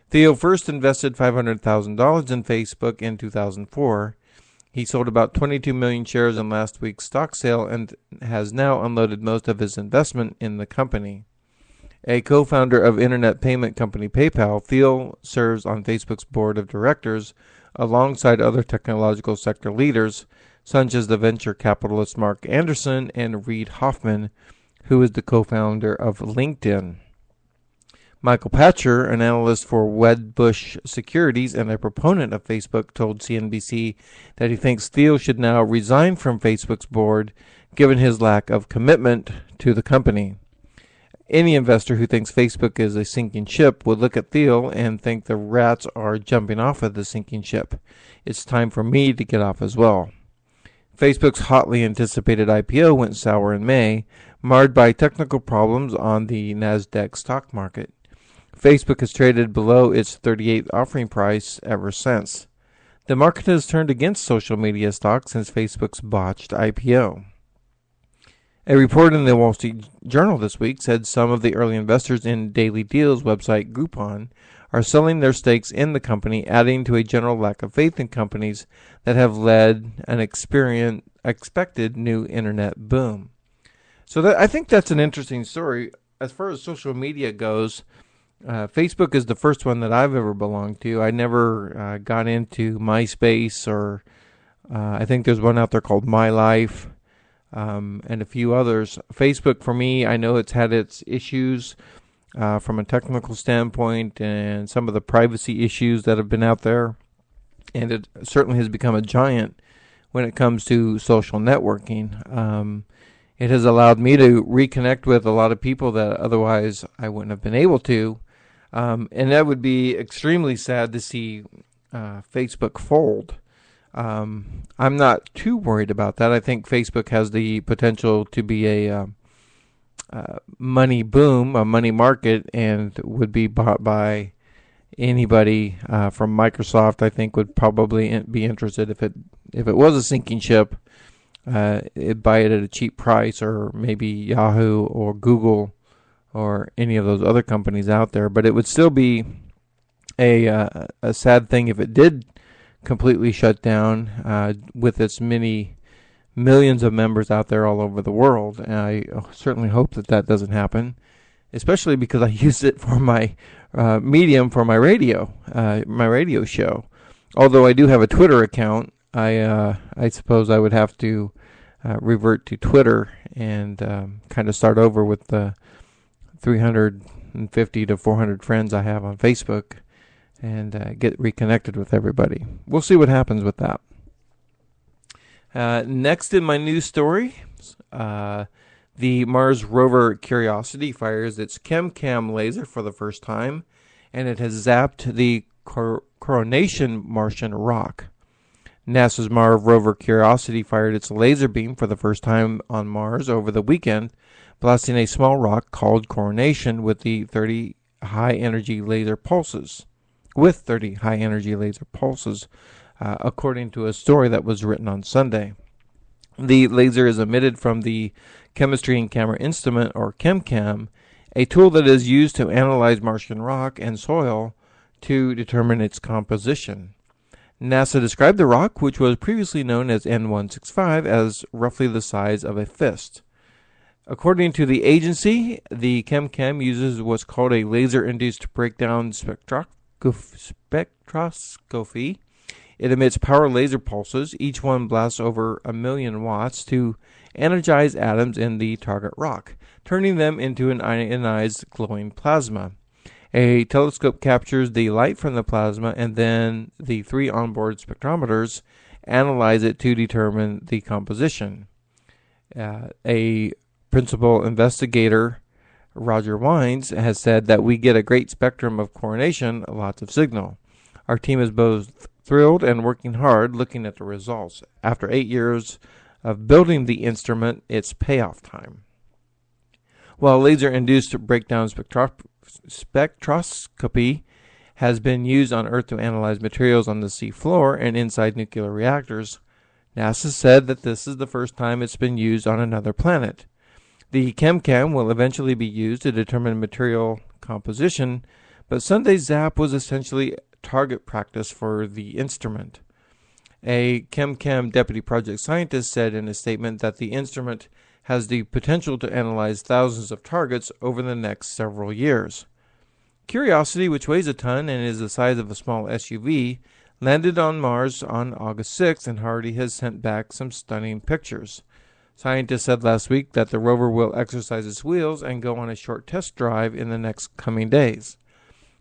Thiel first invested $500,000 in Facebook in 2004. He sold about 22 million shares in last week's stock sale and has now unloaded most of his investment in the company. A co-founder of internet payment company PayPal, Thiel serves on Facebook's board of directors alongside other technological sector leaders, such as the venture capitalist Mark Anderson and Reid Hoffman, who is the co-founder of LinkedIn. Michael Patcher, an analyst for Wedbush Securities and a proponent of Facebook, told CNBC that he thinks Thiel should now resign from Facebook's board, given his lack of commitment to the company. Any investor who thinks Facebook is a sinking ship would look at Thiel and think the rats are jumping off of the sinking ship. It's time for me to get off as well. Facebook's hotly anticipated IPO went sour in May, marred by technical problems on the Nasdaq stock market. Facebook has traded below its 38th offering price ever since. The market has turned against social media stocks since Facebook's botched IPO. A report in the Wall Street Journal this week said some of the early investors in Daily Deals website Groupon are selling their stakes in the company, adding to a general lack of faith in companies that have led an expected new internet boom. So I think that's an interesting story. As far as social media goes, Facebook is the first one that I've ever belonged to. I never got into MySpace, or I think there's one out there called My Life. And a few others. Facebook, for me, I know it's had its issues from a technical standpoint and some of the privacy issues that have been out there. And it certainly has become a giant when it comes to social networking. It has allowed me to reconnect with a lot of people that otherwise I wouldn't have been able to. And that would be extremely sad to see Facebook fold. I'm not too worried about that. I think Facebook has the potential to be a money boom, a money market, and would be bought by anybody from Microsoft. I think would probably be interested if it was a sinking ship. It'd buy it at a cheap price, or maybe Yahoo or Google or any of those other companies out there. But it would still be a sad thing if it did completely shut down with its many millions of members out there all over the world. And I certainly hope that doesn't happen, especially because I use it for my medium for my radio show. Although I do have a Twitter account, I suppose I would have to revert to Twitter and kind of start over with the 350 to 400 friends I have on Facebook, and get reconnected with everybody. We'll see what happens with that. Next in my news story, the Mars rover Curiosity fires its ChemCam laser for the first time, and it has zapped the Coronation Martian rock. NASA's Mars rover Curiosity fired its laser beam for the first time on Mars over the weekend, blasting a small rock called Coronation with 30 high-energy laser pulses. According to a story that was written on Sunday. The laser is emitted from the Chemistry and Camera Instrument, or ChemCam, a tool that is used to analyze Martian rock and soil to determine its composition. NASA described the rock, which was previously known as N165, as roughly the size of a fist. According to the agency, the ChemCam uses what's called a laser-induced breakdown spectroscopy. It emits power laser pulses. Each one blasts over 1 million watts to energize atoms in the target rock, turning them into an ionized glowing plasma. A telescope captures the light from the plasma, and then the 3 onboard spectrometers analyze it to determine the composition. A principal investigator, Roger Wines, has said that we get a great spectrum of coronation, lots of signal. Our team is both thrilled and working hard looking at the results. After 8 years of building the instrument, it's payoff time. While laser-induced breakdown spectroscopy has been used on Earth to analyze materials on the sea floor and inside nuclear reactors, NASA said that this is the first time it's been used on another planet. The ChemCam will eventually be used to determine material composition, But Sunday's zap was essentially target practice for the instrument. A ChemCam deputy project scientist said in a statement that the instrument has the potential to analyze thousands of targets over the next several years. Curiosity, which weighs a ton and is the size of a small SUV, landed on Mars on August 6th and already has sent back some stunning pictures. Scientists said last week that the rover will exercise its wheels and go on a short test drive in the next coming days.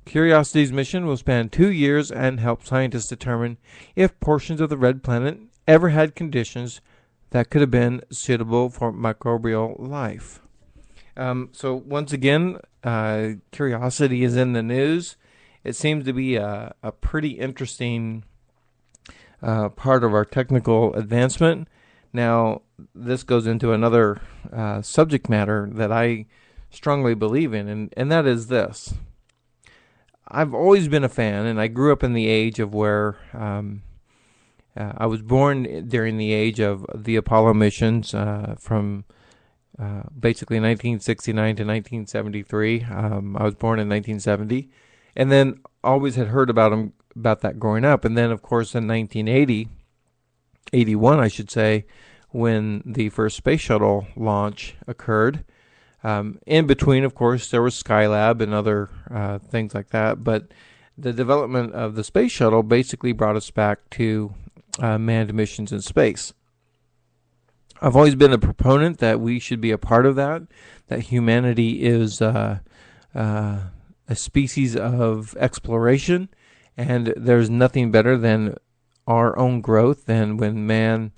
Curiosity's mission will span 2 years and help scientists determine if portions of the red planet ever had conditions that could have been suitable for microbial life. So once again, Curiosity is in the news. It seems to be a pretty interesting part of our technical advancement. Now, this goes into another subject matter that I strongly believe in, and that is this. I've always been a fan, and I grew up in the age of where I was born during the age of the Apollo missions from basically 1969 to 1973. I was born in 1970, and then always had heard about that growing up. And then, of course, in 1981, I should say, when the first space shuttle launch occurred. In between, of course, there was Skylab and other things like that. But the development of the space shuttle basically brought us back to manned missions in space. I've always been a proponent that we should be a part of that humanity is a species of exploration, and there's nothing better than our own growth than when man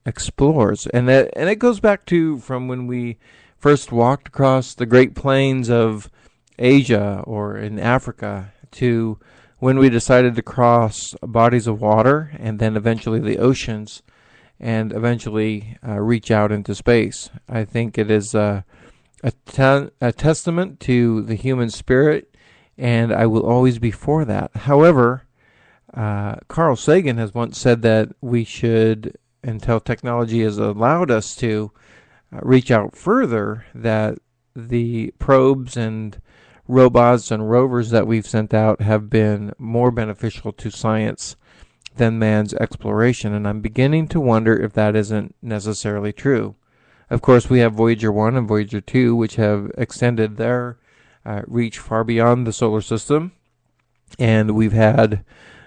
explores. And it goes back to from when we first walked across the Great Plains of Asia or in Africa to when we decided to cross bodies of water and then eventually the oceans and eventually reach out into space. I think it is a testament to the human spirit, and I will always be for that. However, Carl Sagan has once said that we should, until technology has allowed us to reach out further, that the probes and robots and rovers that we've sent out have been more beneficial to science than man's exploration, and I'm beginning to wonder if that isn't necessarily true. Of course, we have Voyager 1 and Voyager 2, which have extended their reach far beyond the solar system, and we've had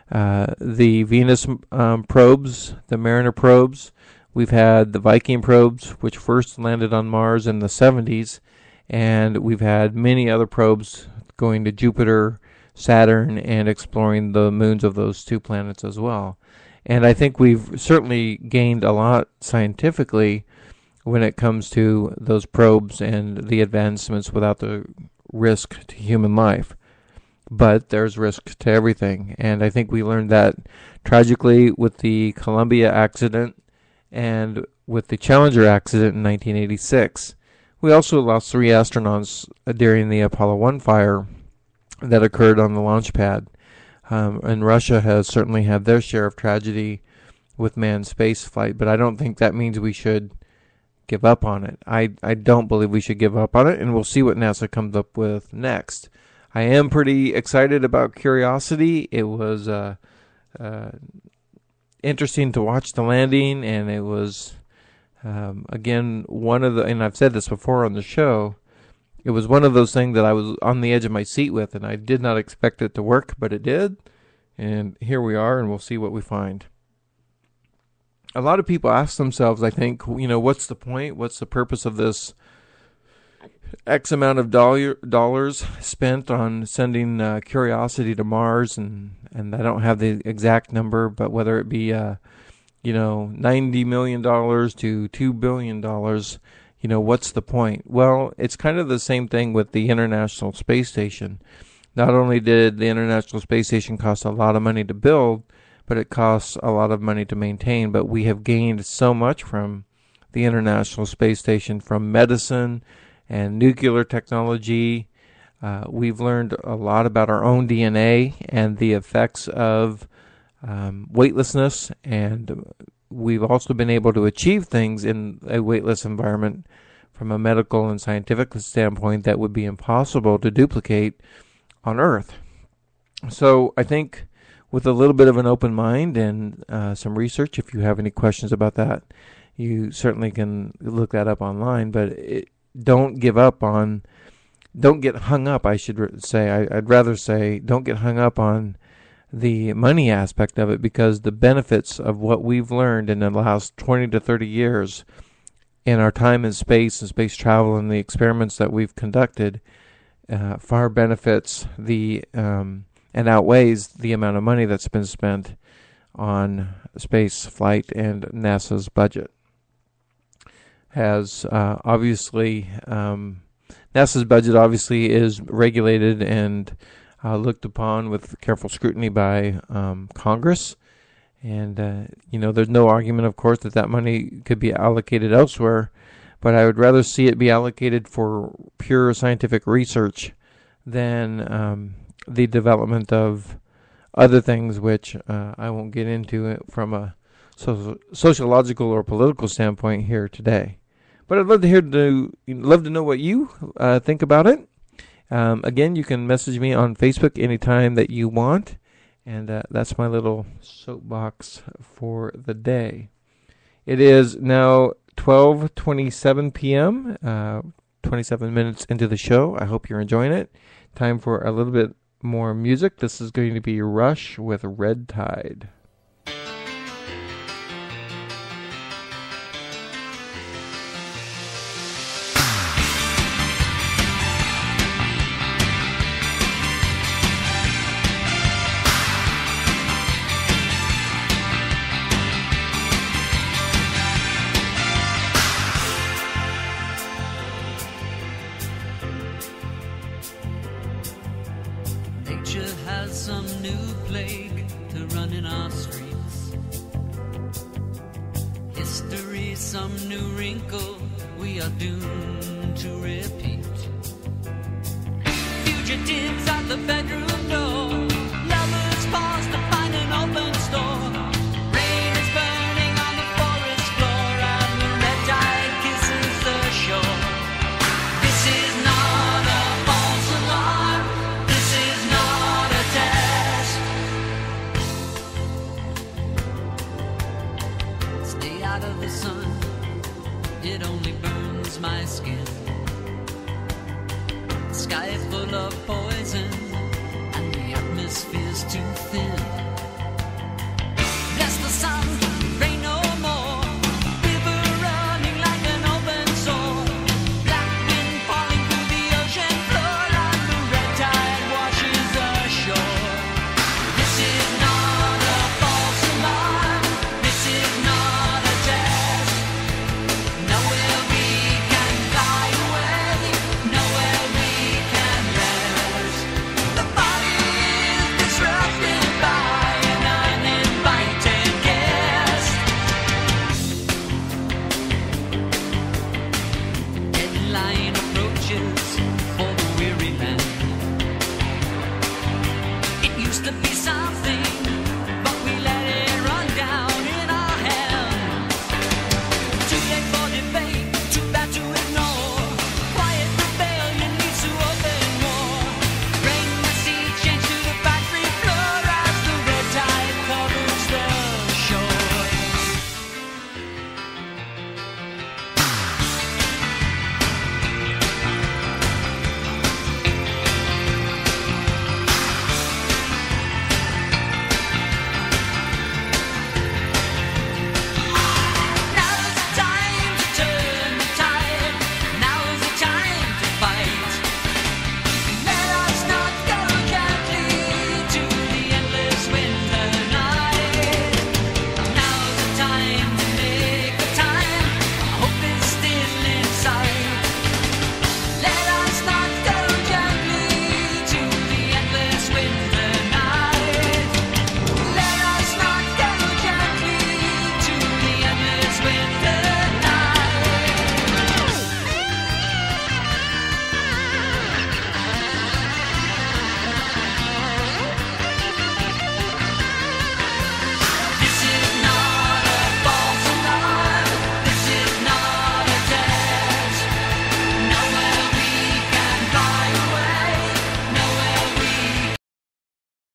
the Venus probes, the Mariner probes. We've had the Viking probes, which first landed on Mars in the 70s, and we've had many other probes going to Jupiter, Saturn, and exploring the moons of those two planets as well. And I think we've certainly gained a lot scientifically when it comes to those probes and the advancements without the risk to human life. But there's risk to everything, and I think we learned that tragically with the Columbia accident and with the Challenger accident in 1986. We also lost 3 astronauts during the Apollo 1 fire that occurred on the launch pad. And Russia has certainly had their share of tragedy with manned space flight, but I don't think that means we should give up on it. I don't believe we should give up on it, and we'll see what NASA comes up with next. I am pretty excited about Curiosity. It was interesting to watch the landing, and it was, again, one of the, and I've said this before on the show, it was one of those things that I was on the edge of my seat with, and I did not expect it to work, but it did. And here we are, and we'll see what we find. A lot of people ask themselves, I think, what's the point? What's the purpose of this X amount of dollars spent on sending Curiosity to Mars? And I don't have the exact number, but whether it be, $90 million to $2 billion, what's the point? Well, it's kind of the same thing with the International Space Station. Not only did the International Space Station cost a lot of money to build, but it costs a lot of money to maintain. But we have gained so much from the International Space Station, from medicine and nuclear technology. We've learned a lot about our own DNA and the effects of weightlessness, and we've also been able to achieve things in a weightless environment from a medical and scientific standpoint that would be impossible to duplicate on Earth. So I think with a little bit of an open mind and some research, if you have any questions about that, you certainly can look that up online. But don't get hung up, I should say. I'd rather say don't get hung up on the money aspect of it, because the benefits of what we've learned in the last 20 to 30 years in our time in space and space travel and the experiments that we've conducted far benefits and outweighs the amount of money that's been spent on space flight and NASA's budget. NASA's budget obviously is regulated and looked upon with careful scrutiny by Congress. And, there's no argument, of course, that money could be allocated elsewhere, but I would rather see it be allocated for pure scientific research than the development of other things, which I won't get into from a sociological or political standpoint here today. But I'd love to know what you think about it. Again, you can message me on Facebook anytime that you want, and that's my little soapbox for the day. It is now 12:27 p.m., 27 minutes into the show. I hope you're enjoying it. Time for a little bit more music. This is going to be Rush with Red Tide. Some new plague to run in our streets. History, some new wrinkle we are doomed to repeat. Fugitives at the bedroom door.